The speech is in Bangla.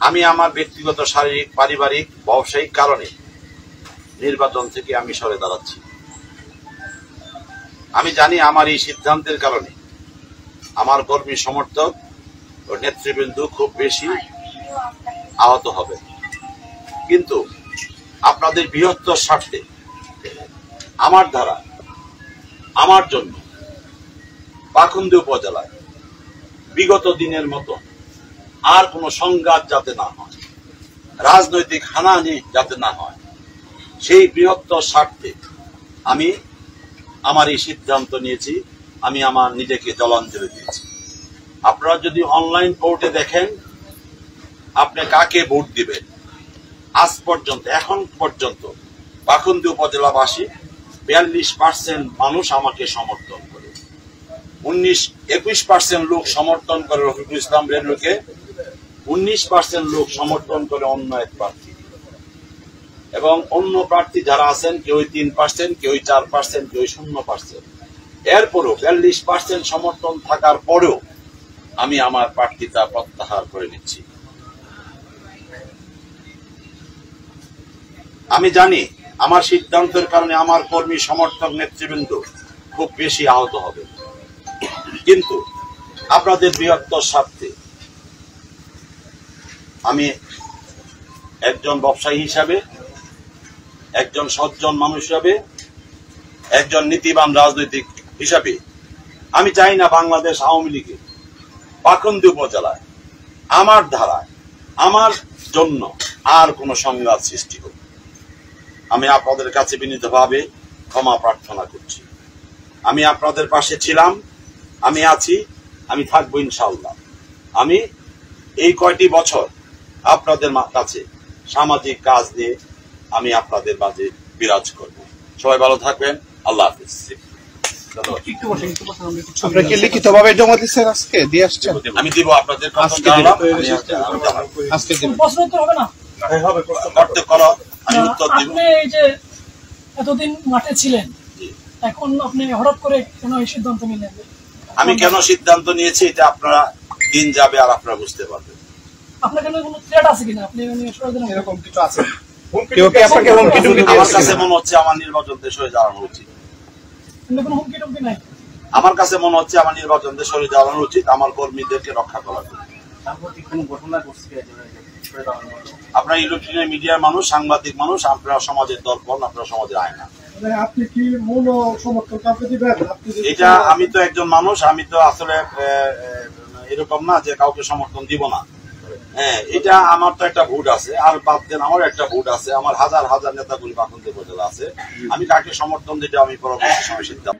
আমি আমার ব্যক্তিগত শারীরিক পারিবারিক ব্যবসায়িক কারণে নির্বাচন থেকে আমি সরে দাঁড়াচ্ছি। আমি জানি আমার এই সিদ্ধান্তের কারণে আমার কর্মী সমর্থক ও নেতৃবৃন্দ খুব বেশি আহত হবে, কিন্তু আপনাদের বৃহত্তর স্বার্থে আমার দ্বারা আমার জন্য পাকুন্দি উপজেলায় বিগত দিনের মতো আর কোন সংঘাত যাতে না হয়, রাজনৈতিক হানাহানি যাতে না হয়, সেই বৃহত্তর স্বার্থে আমি আমার এই সিদ্ধান্ত নিয়েছি। আমি আমার নিজেকে জলাঞ্জলি দিয়েছি। আপনারা যদি অনলাইন ভোটে দেখেন আপনি কাকে ভোট দিবেন, আজ পর্যন্ত এখন পর্যন্ত পাকুন্দি উপজেলাবাসী 42% মানুষ আমাকে সমর্থন করে, 21% লোক সমর্থন করে রফিকুল ইসলাম রেনুকে, 19% লোক সমর্থন করে অন্য এক প্রার্থী, এবং অন্য প্রার্থী যারা আছেন কেউ 3%, কেউ 4%, কেউ 0%। এরপরও 42% সমর্থন থাকার পরেও আমি আমার প্রার্থিতা প্রত্যাহার করে নিচ্ছি। আমি জানি আমার সিদ্ধান্তের কারণে আমার কর্মী সমর্থক নেতৃবৃন্দ খুব বেশি আহত হবে, কিন্তু আপনাদের বৃহত্তর স্বার্থে আমি একজন ব্যবসায়ী হিসাবে, একজন সজ্জন মানুষ হিসাবে, একজন নীতিবান রাজনৈতিক হিসাবে আমি চাই না বাংলাদেশ আওয়ামী লীগে পাকুন্দি উপজেলায় আমার ধারায় আমার জন্য আর কোন সংঘাত সৃষ্টি হোক। আমি আপনাদের কাছে বিনীতভাবে ক্ষমা প্রার্থনা করছি। আমি আপনাদের পাশে ছিলাম, আমি আছি, আমি থাকবো ইনশাআল্লাহ। আমি এই কয়টি বছর আপনাদের কাছে সামাজিক কাজ নিয়ে আমি আপনাদের মাঝে বিরাজ করব। সবাই ভালো থাকবেন। আল্লাহ হাফিজ। আপনারা কি লিখিতভাবে জমা দিচ্ছেন? আজকে দিয়ে আসছেন? আমি দিব আপনাদের আজকে প্রশ্ন উত্তর হবে না, করতে করো, আমি উত্তর দিব। আপনি এই যে এতদিন মাঠে ছিলেন, এখন আপনি হঠাৎ করে কেন এই সিদ্ধান্ত নিলেন? আমি কেন সিদ্ধান্ত নিয়েছি এটা আপনারা দিন যাবে আর আপনারা বুঝতে পারবেন। আপনার কেন কোনো থ্রেট আছে কিনা? আপনি এরকম কিছু আছে? কেউ কি আপনাকে হুমকি টুমকি আমার দিয়েছে? কাছে মনে হচ্ছে আমার নির্বাচন দেশ হয়ে যাওয়ানো উচিত। কোনো হুমকি টুমকি নাই? আমার কাছে মনে হচ্ছে আমার নির্বাচন দেশ হয়ে যাওয়ানো উচিত, আমার কর্মীদেরকে রক্ষা করার জন্য। আপনারা ইলেকট্রনিক মিডিয়ার মানুষ, সাংবাদিক মানুষ, আপনারা সমাজের দর্পণ, আপনারা সমাজের আয়না। আপনি কি মূল সমর্থন কাউকে দিবেন? এটা আমি তো একজন মানুষ, আমি তো আসলে এরকম না যে কাউকে সমর্থন দিব না। হ্যাঁ, এটা আমার তো একটা ভোট আছে, আর বাদ দেন আমার একটা ভোট আছে, আমার হাজার হাজার নেতাগুলি পাকুন্দি উপজেলা আছে। আমি কাকে সমর্থন দিতে আমি পরবর্তী সময় সিদ্ধান্ত